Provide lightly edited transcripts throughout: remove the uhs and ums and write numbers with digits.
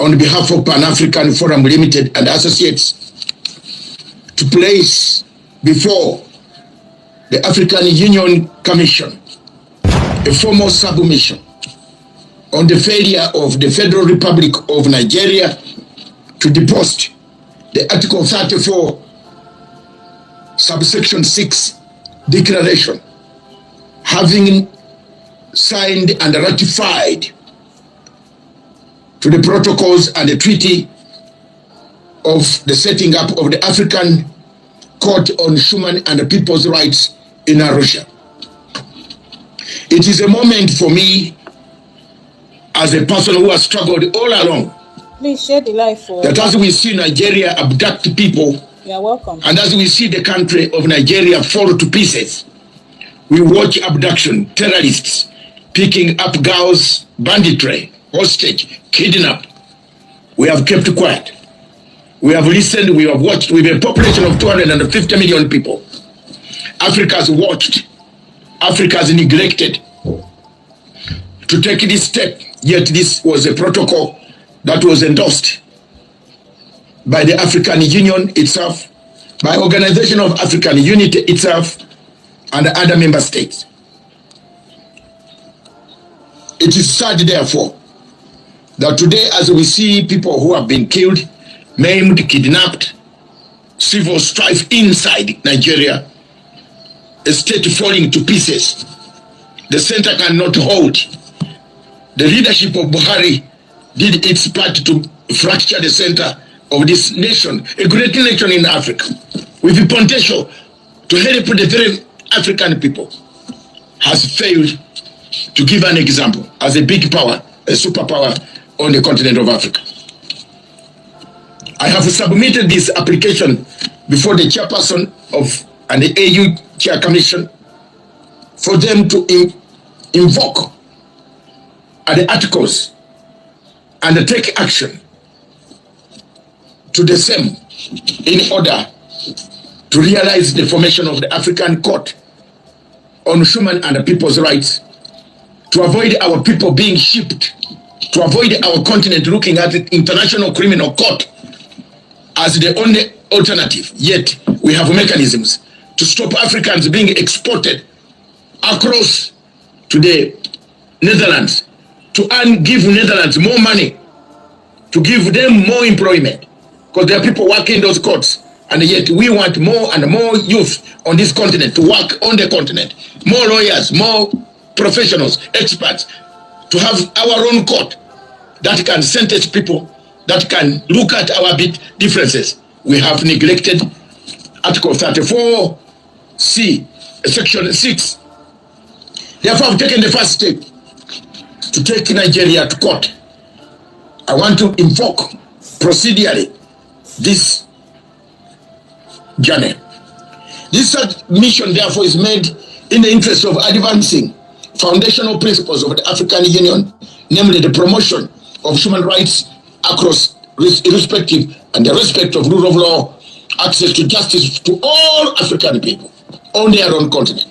on behalf of Pan-African Forum Limited and Associates to place before the African Union Commission a formal submission on the failure of the Federal Republic of Nigeria to deposit the Article 34, subsection 6 declaration, having signed and ratified to the protocols and the treaty of the setting up of the African Court on Human and People's Rights in Arusha. It is a moment for me, as a person who has struggled all along, please share the life for that as we see Nigeria abduct people, you are welcome, and as we see the country of Nigeria fall to pieces, we watch abduction, terrorists picking up girls, banditry, hostage, kidnap. We have kept quiet. We have listened, we have watched. With a population of 250 million people, Africa has watched, Africa has neglected to take this step, yet this was a protocol that was endorsed by the African Union itself, by Organization of African Unity itself, and other member states. It is sad, therefore, that today, as we see people who have been killed, maimed, kidnapped, civil strife inside Nigeria, a state falling to pieces, the center cannot hold. The leadership of Buhari did its part to fracture the center of this nation, a great nation in Africa, with the potential to help the very African people, has failed to give an example as a big power, a superpower on the continent of Africa. I have submitted this application before the chairperson of and the AU Chair Commission for them to invoke the articles and take action to the same in order to realize the formation of the African Court on Human and People's Rights, to avoid our people being shipped, to avoid our continent looking at the International Criminal Court as the only alternative. Yet we have mechanisms to stop Africans being exported across to the Netherlands, to give Netherlands more money, to give them more employment, because there are people working in those courts, and yet we want more and more youth on this continent to work on the continent, more lawyers, more professionals, experts, to have our own court that can sentence people, that can look at our bit differences. We have neglected Article 34C, Section 6. Therefore, I've taken the first step to take Nigeria to court. I want to invoke procedurally this journey. This mission, therefore, is made in the interest of advancing foundational principles of the African Union, namely the promotion of human rights across irrespective and the respect of rule of law, access to justice to all African people on their own continent.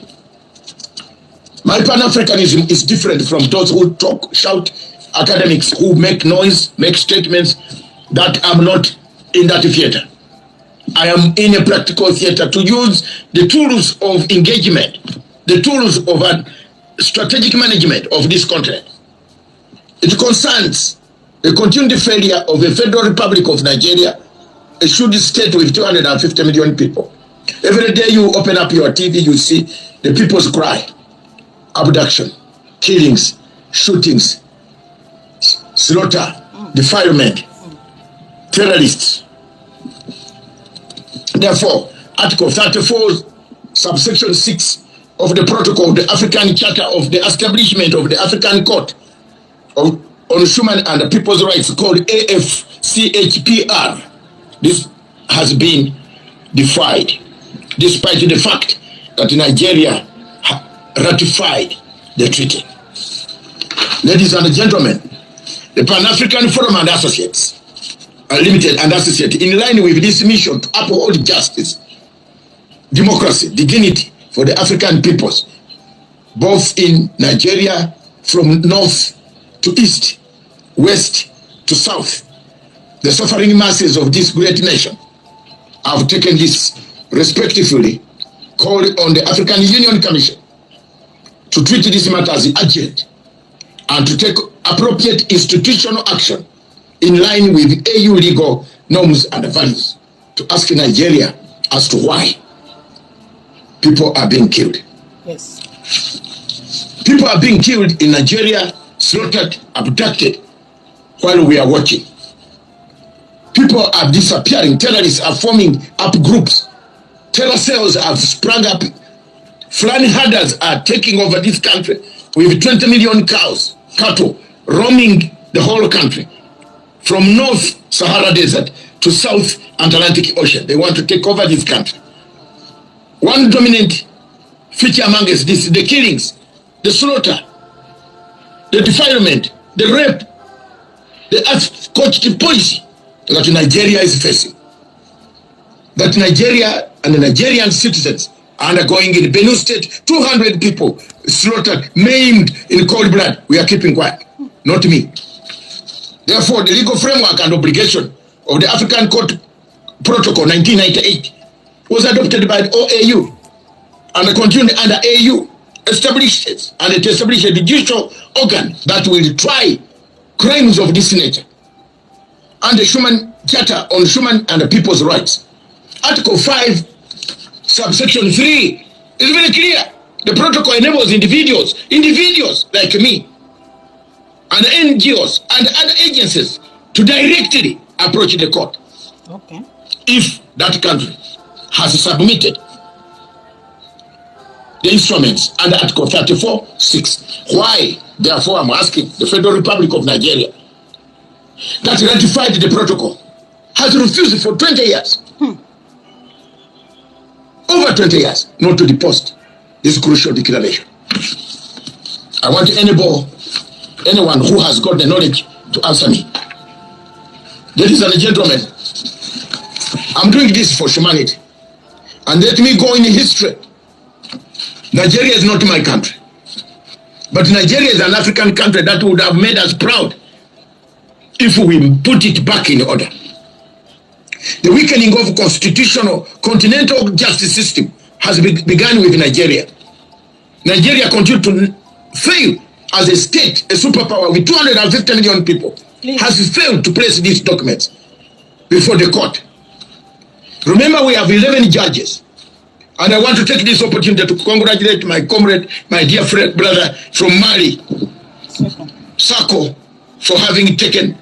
My Pan-Africanism is different from those who talk, shout, academics who make noise, make statements that I'm not in that theater. I am in a practical theater to use the tools of engagement, the tools of strategic management of this continent. It concerns the continued failure of the Federal Republic of Nigeria, a huge state with 250 million people. Every day you open up your TV, you see the people's cry. Abduction, killings, shootings, slaughter, defilement, terrorists. Therefore, Article 34, subsection 6 of the Protocol, the African Charter of the Establishment of the African Court on Human and People's Rights, called AFCHPR, this has been defied, despite the fact that Nigeria ratified the treaty. Ladies and gentlemen, the Pan-African Forum and Associates, Limited and Associates, in line with this mission to uphold justice, democracy, dignity for the African peoples, both in Nigeria, from north to east, west to south, The suffering masses of this great nation have taken this respectfully, called on the African Union Commission to treat this matter as urgent and to take appropriate institutional action in line with AU legal norms and values, to ask Nigeria as to why people are being killed. Yes. People are being killed in Nigeria, slaughtered, abducted, while we are watching. People are disappearing. Terrorists are forming up groups. Terror cells have sprung up. Fulani herders are taking over this country with 20 million cows, cattle, roaming the whole country. From North Sahara Desert to South Atlantic Ocean. They want to take over this country. One dominant feature among us, this, the killings, the slaughter, the defilement, the rape, the unscotched policy that Nigeria is facing. That Nigeria and the Nigerian citizens are undergoing in Benue State, 200 people slaughtered, maimed in cold blood. We are keeping quiet. Not me. Therefore, the legal framework and obligation of the African Court Protocol 1998 was adopted by the OAU and continued under AU, established it, and it established a judicial organ that will try crimes of this nature. And the Human Charter on Human and People's Rights, Article 5, subsection 3, is very clear. The protocol enables individuals like me, and NGOs and other agencies to directly approach the court. Okay. If that country has submitted the instruments under Article 34(6). Why, therefore, I'm asking the Federal Republic of Nigeria that ratified the protocol has refused for 20 years, over 20 years, not to deposit this crucial declaration. I want anyone who has got the knowledge to answer me. Ladies and gentlemen, I'm doing this for humanity. And let me go in history. Nigeria is not my country. But Nigeria is an African country that would have made us proud if we put it back in order. The weakening of constitutional continental justice system has begun with Nigeria. Nigeria continued to fail as a state, a superpower with 250 million people. Please. Has failed to place these documents before the court. Remember, we have 11 judges. And I want to take this opportunity to congratulate my comrade, my dear friend, brother from Mali, Sako, for having taken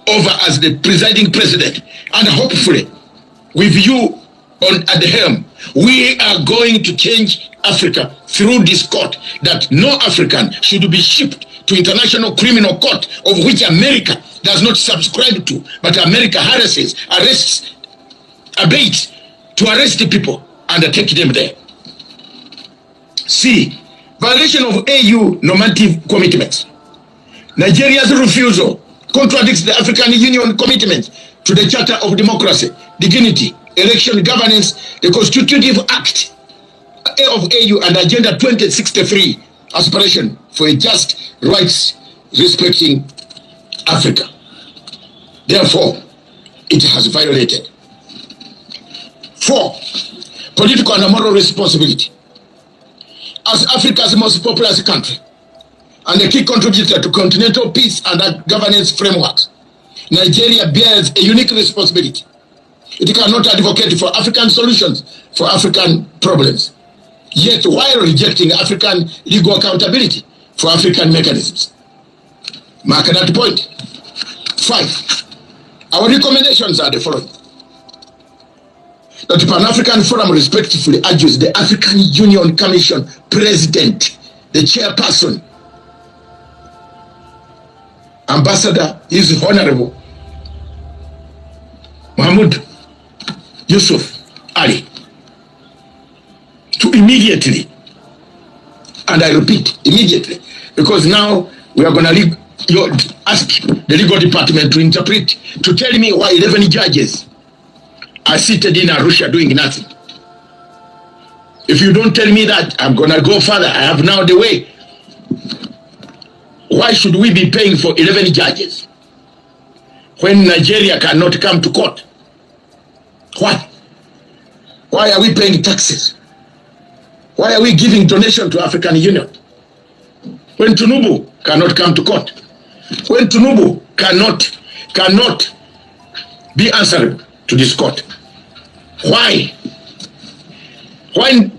over as the presiding president. And hopefully, with you at the helm, we are going to change Africa through this court, that no African should be shipped to International Criminal Court, of which America does not subscribe to, but America harasses, arrests, abates to arrest the people and take them there. C. Violation of AU normative commitments. Nigeria's refusal contradicts the African Union commitment to the Charter of Democracy, Dignity, Election Governance, the Constitutive Act of AU, and Agenda 2063, aspiration for a just rights respecting Africa. Therefore, it has violated. 4. Political and moral responsibility. As Africa's most populous country and a key contributor to continental peace and governance frameworks, Nigeria bears a unique responsibility. It cannot advocate for African solutions for African problems, yet while rejecting African legal accountability for African mechanisms. Mark that point. 5. Our recommendations are the following. That the Pan-African Forum respectfully urges the African Union Commission President, the chairperson, Ambassador, His Honorable Mahmoud Yusuf Ali, to immediately, and I repeat, immediately, because now we are going to ask the legal department to interpret, to tell me why 11 judges are seated in Arusha doing nothing. If you don't tell me that, I'm going to go further. I have now the way. Why should we be paying for 11 judges? when Nigeria cannot come to court? Why? Why are we paying taxes? Why are we giving donation to African Union? When Tinubu cannot come to court, when Tinubu cannot be answerable to this court, why? When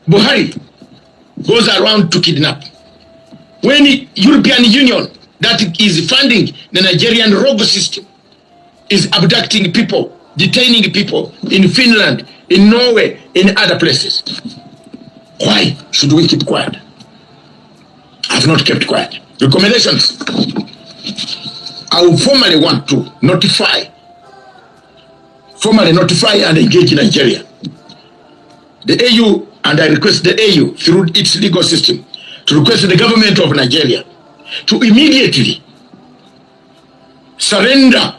Buhari goes around to kidnap, when the European Union that is funding the Nigerian rogue system is abducting people, detaining people in Finland, in Norway, in other places, why should we keep quiet? I've not kept quiet. Recommendations. I will formally want to formally notify and engage Nigeria. The AU, and I request the AU through its legal system to request the government of Nigeria to immediately surrender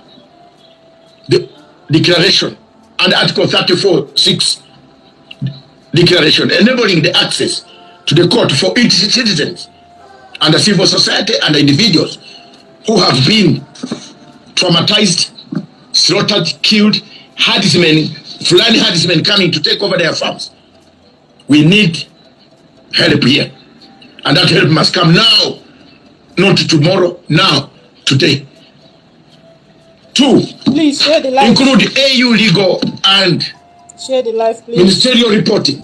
the declaration and Article 34(6) declaration enabling the access to the court for its citizens and the civil society and the individuals who have been traumatized, slaughtered, killed, herdsmen, Fulani herdsmen coming to take over their farms. We need help here. And that help must come now, not tomorrow, now, today. 2, please share the life. Include AU legal and share the life, please. Ministerial reporting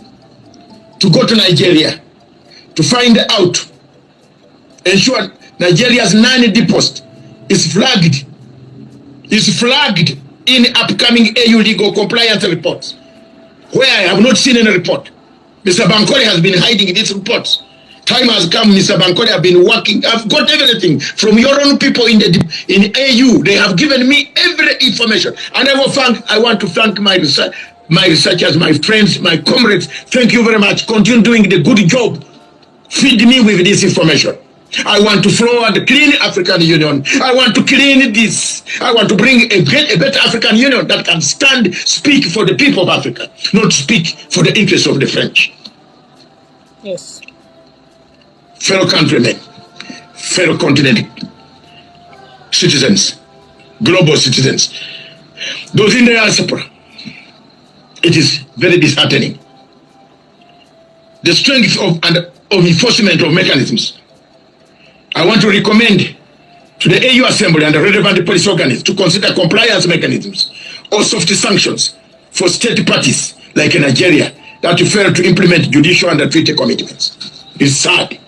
to go to Nigeria to find out, ensure Nigeria's 9 deposit is flagged in upcoming AU legal compliance reports, where I have not seen any report. Mr. Bankole has been hiding these reports. Time has come, Mr. Bankole have been working. I've got everything from your own people in AU. They have given me every information. And I want to thank my researchers, my friends, my comrades. Thank you very much. Continue doing the good job. Feed me with this information. I want to forward the clean African Union. I want to clean this. I want to bring a better African Union that can speak for the people of Africa, not speak for the interests of the French. Yes. Fellow countrymen, fellow continent citizens, global citizens, those in the diaspora, it is very disheartening. The strength of enforcement of mechanisms. I want to recommend to the AU Assembly and the relevant police organs to consider compliance mechanisms or soft sanctions for state parties like in Nigeria that fail to implement judicial and treaty commitments. It's sad.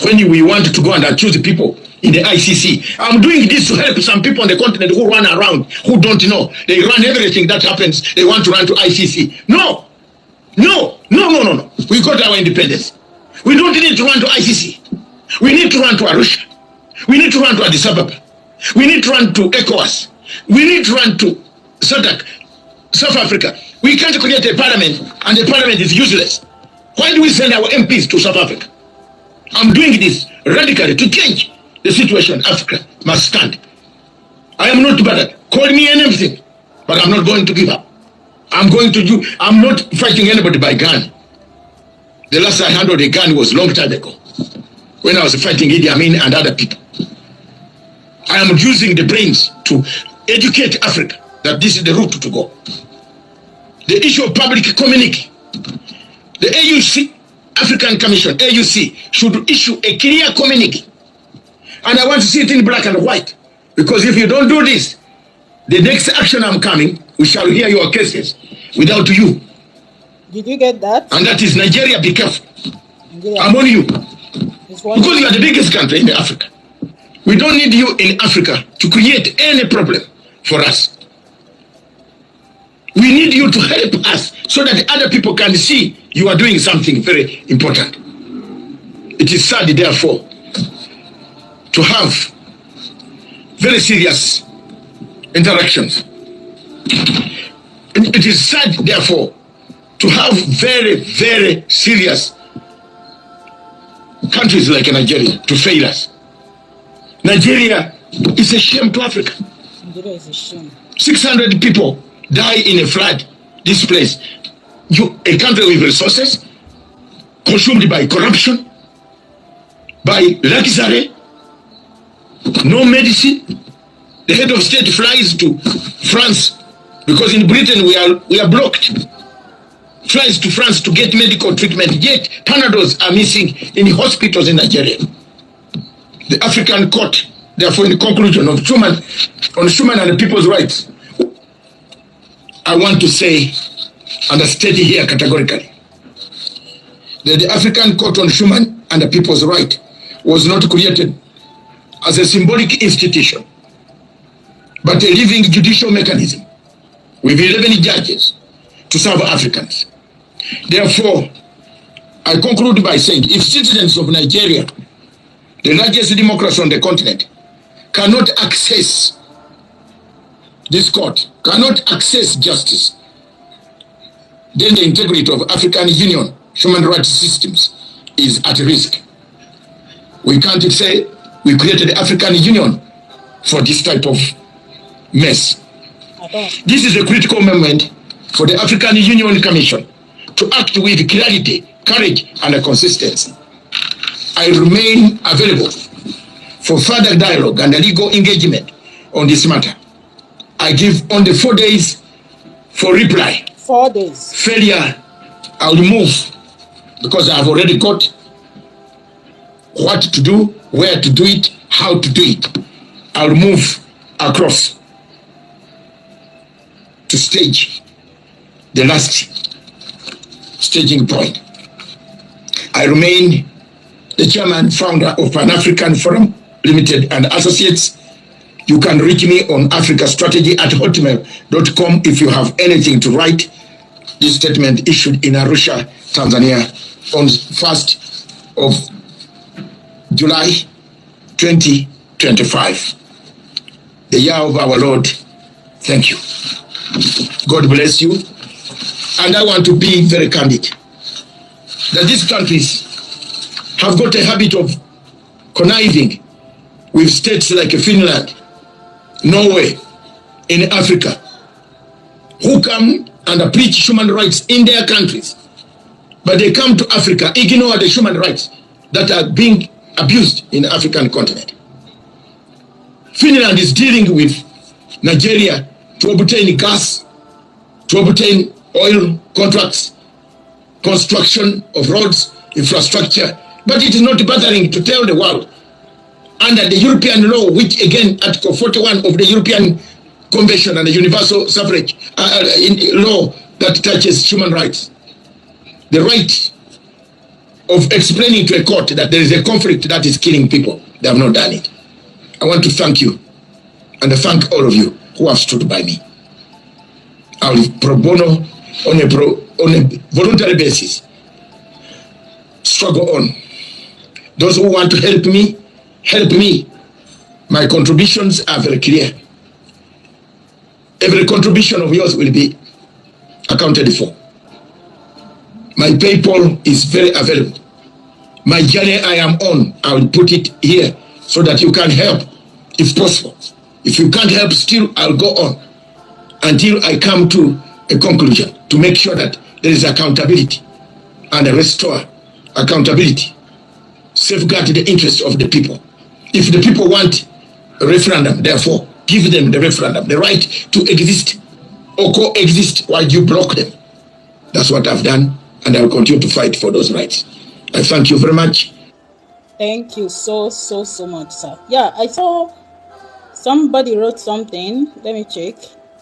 When we want to go and accuse people in the ICC, I'm doing this to help some people on the continent who run around, who don't know. They run everything that happens. They want to run to ICC. No. We got our independence. We don't need to run to ICC. We need to run to Arusha. We need to run to Addis Ababa. We need to run to ECOWAS. We need to run to SADC, South Africa. We can't create a parliament and the parliament is useless. Why do we send our MPs to South Africa? I'm doing this radically to change the situation. Africa must stand. I am not bad. Call me anything, but I'm not going to give up. I'm not fighting anybody by gun. The last I handled a gun was a long time ago, when I was fighting Idi Amin and other people. I am using the brains to educate Africa that this is the route to go. The issue of public communique. The AUC, African Commission, AUC, should issue a clear communique. And I want to see it in black and white. Because if you don't do this, the next action I'm coming, we shall hear your cases without you. Did you get that? And that is Nigeria, be careful. Nigeria. I'm on you. Because you are the biggest country in Africa. We don't need you in Africa to create any problem for us. We need you to help us so that other people can see you are doing something very important. It is sad, therefore, to have very serious interactions. And it is sad, therefore, to have very, very serious countries like Nigeria to fail us. Nigeria is a shame to Africa. Nigeria is a shame. 600 people die in a flood. This place, a country with resources consumed by corruption, by luxury, no medicine, The head of state flies to France because in Britain we are blocked. Flies to France to get medical treatment, yet Panadols are missing in hospitals in Nigeria. The African court, therefore, in the conclusion of human and people's rights, I want to say and state here categorically that the African Court on Human and the People's Right was not created as a symbolic institution, but a living judicial mechanism with 11 judges to serve Africans. Therefore, I conclude by saying, if citizens of Nigeria, the largest democracy on the continent, cannot access this court, cannot access justice, then the integrity of African Union human rights systems is at risk. We can't say we created the African Union for this type of mess. This is a critical moment for the African Union Commission to act with clarity, courage, and consistency. I remain available for further dialogue and legal engagement on this matter. I give only 4 days for reply. 4 days. Failure, I'll move because I've already got what to do, where to do it, how to do it. I'll move across to stage the last staging point. I remain the chairman, founder of Pan-African Forum Limited and Associates. You can reach me on africastrategy@hotmail.com if you have anything to write. This statement issued in Arusha, Tanzania on 1st of July 2025. The year of our Lord. Thank you. God bless you. And I want to be very candid that these countries have got a habit of conniving with states like Finland, Norway, in Africa, who come and preach human rights in their countries, but they come to Africa, ignore the human rights that are being abused in the African continent. Finland is dealing with Nigeria to obtain gas, to obtain oil contracts, construction of roads, infrastructure, but it is not bothering to tell the world under the European law, which again, Article 41 of the European Convention and the Universal Suffrage law that touches human rights, the right of explaining to a court that there is a conflict that is killing people. They have not done it. I want to thank you and thank all of you who have stood by me. I will pro bono on a voluntary basis struggle on. Those who want to help me, help me. My contributions are very clear. Every contribution of yours will be accounted for. My PayPal is very available. My journey I am on, I will put it here so that you can help if possible. If you can't help still, I'll go on until I come to a conclusion to make sure that there is accountability and restore accountability, safeguard the interests of the people. If the people want a referendum, therefore, give them the referendum, the right to exist or coexist while you block them. That's what I've done, and I will continue to fight for those rights. I thank you very much. Thank you so much, sir. Yeah, I saw somebody wrote something. Let me check.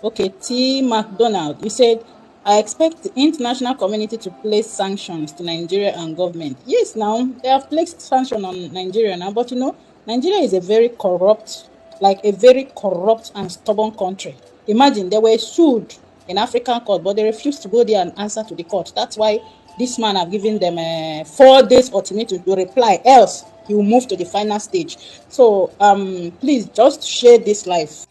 Okay, T. McDonald. You said, I expect the international community to place sanctions to Nigeria and government. Yes, now, they have placed sanctions on Nigeria now, but you know, Nigeria is a very corrupt and stubborn country. Imagine, they were sued in African court, but they refused to go there and answer to the court. That's why this man have given them 4 days ultimatum to reply, else he will move to the final stage. So please just share this live.